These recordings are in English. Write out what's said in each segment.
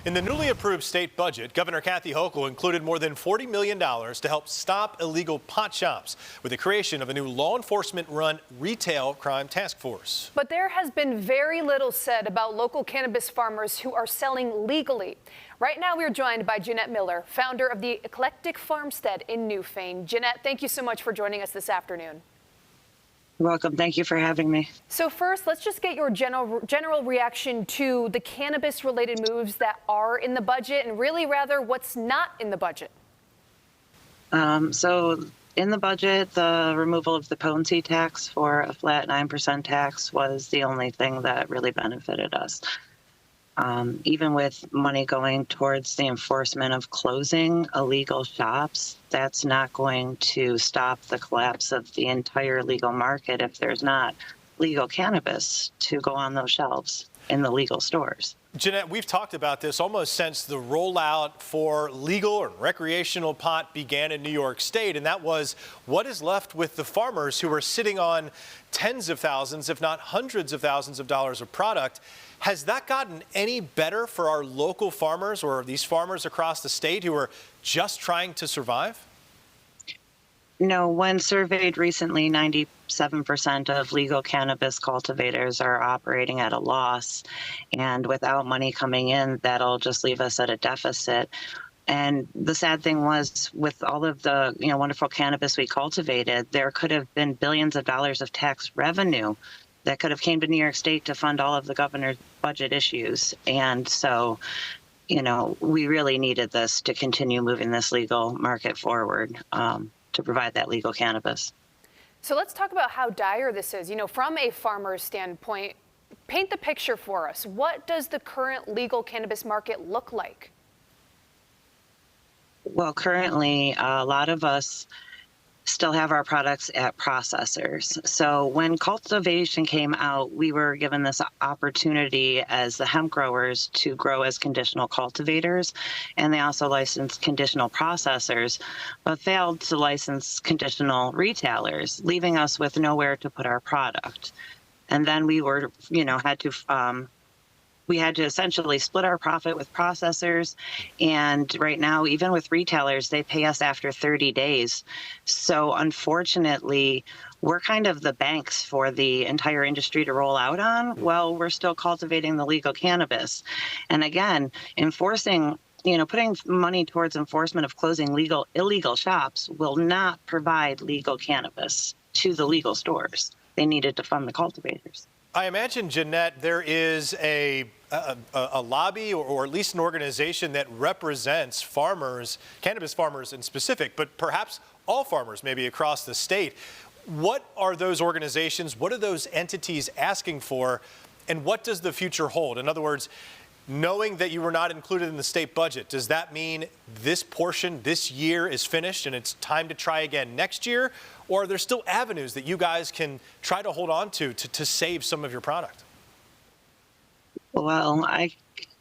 In the newly approved state budget, Governor Kathy Hochul included more than $40 million to help stop illegal pot shops with the creation of a new law enforcement-run retail crime task force. But there has been very little said about local cannabis farmers who are selling legally. Right now, we're joined by Jeanette Miller, founder of the Eclectic Farmstead in Newfane. Jeanette, thank you so much for joining us this afternoon. You're welcome. Thank you for having me. So first, let's just get your general reaction to the cannabis-related moves that are in the budget, and really rather what's not in the budget. So in the budget, the removal of the potency tax for a flat 9% tax was the only thing that really benefited us. Even with money going towards the enforcement of closing illegal shops, that's not going to stop the collapse of the entire legal market if there's not legal cannabis to go on those shelves in the legal stores. Jeanette, we've talked about this almost since the rollout for legal or recreational pot began in New York State, and that was what is left with the farmers who are sitting on tens of thousands, if not hundreds of thousands of dollars of product. Has that gotten any better for our local farmers or these farmers across the state who are just trying to survive? No, when surveyed recently, 97% of legal cannabis cultivators are operating at a loss. And without money coming in, that'll just leave us at a deficit. And the sad thing was, with all of the wonderful cannabis we cultivated, there could have been billions of dollars of tax revenue that could have came to New York State to fund all of the governor's budget issues. And so, we really needed this to continue moving this legal market forward, to provide that legal cannabis. So let's talk about how dire this is. From a farmer's standpoint, paint the picture for us. What does the current legal cannabis market look like? Well, currently, a lot of us still have our products at processors. So when cultivation came out, we were given this opportunity as the hemp growers to grow as conditional cultivators, and they also licensed conditional processors, but failed to license conditional retailers, leaving us with nowhere to put our product. And then we were, we had to essentially split our profit with processors. And right now, even with retailers, they pay us after 30 days. So unfortunately, we're kind of the banks for the entire industry to roll out on while we're still cultivating the legal cannabis. And again, enforcing, putting money towards enforcement of closing illegal shops will not provide legal cannabis to the legal stores. They needed to fund the cultivators. I imagine, Jeanette, there is a lobby or at least an organization that represents farmers, cannabis farmers in specific, but perhaps all farmers maybe across the state. What are those organizations? What are those entities asking for? And what does the future hold? In other words, knowing that you were not included in the state budget, does that mean this portion this year is finished and it's time to try again next year? Or are there still avenues that you guys can try to hold on to save some of your product? Well, I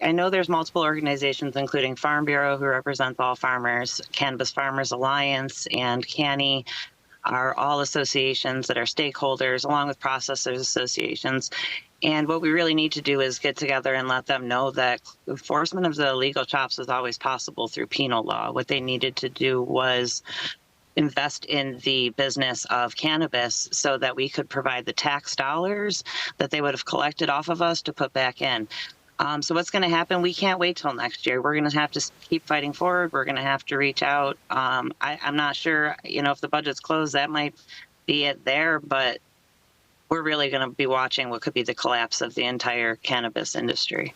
know there's multiple organizations, including Farm Bureau, who represents all farmers, Cannabis Farmers Alliance, and CANI are all associations that are stakeholders, along with processors associations. And what we really need to do is get together and let them know that enforcement of the illegal shops is always possible through penal law. What they needed to do was invest in the business of cannabis so that we could provide the tax dollars that they would have collected off of us to put back in. So what's going to happen? We can't wait till next year. We're going to have to keep fighting forward. We're going to have to reach out. I'm not sure, if the budget's closed, that might be it there, but we're really going to be watching what could be the collapse of the entire cannabis industry.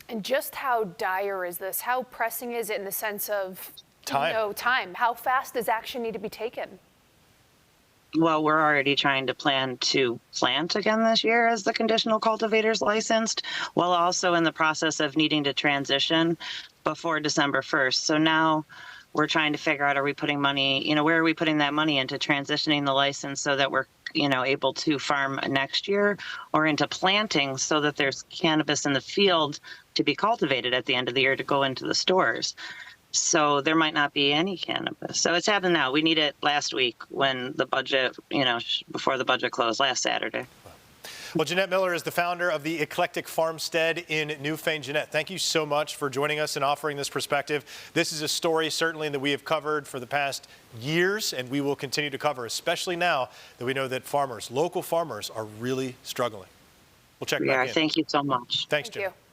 And just how dire is this? How pressing is it in the sense of time? How fast does action need to be taken? Well, we're already trying to plan to plant again this year as the conditional cultivators licensed, while also in the process of needing to transition before December 1st. So now we're trying to figure out, are we putting money, where are we putting that money into transitioning the license so that we're, able to farm next year, or into planting so that there's cannabis in the field to be cultivated at the end of the year to go into the stores. So there might not be any cannabis. So it's happened now. We need it last week when the budget, before the budget closed last Saturday. Well, Jeanette Miller is the founder of the Eclectic Farmstead in Newfane. Jeanette, thank you so much for joining us and offering this perspective. This is a story certainly that we have covered for the past years, and we will continue to cover, especially now that we know that farmers, local farmers, are really struggling. We'll check back in. Thank you so much. Thanks, Thank Jeanette. you.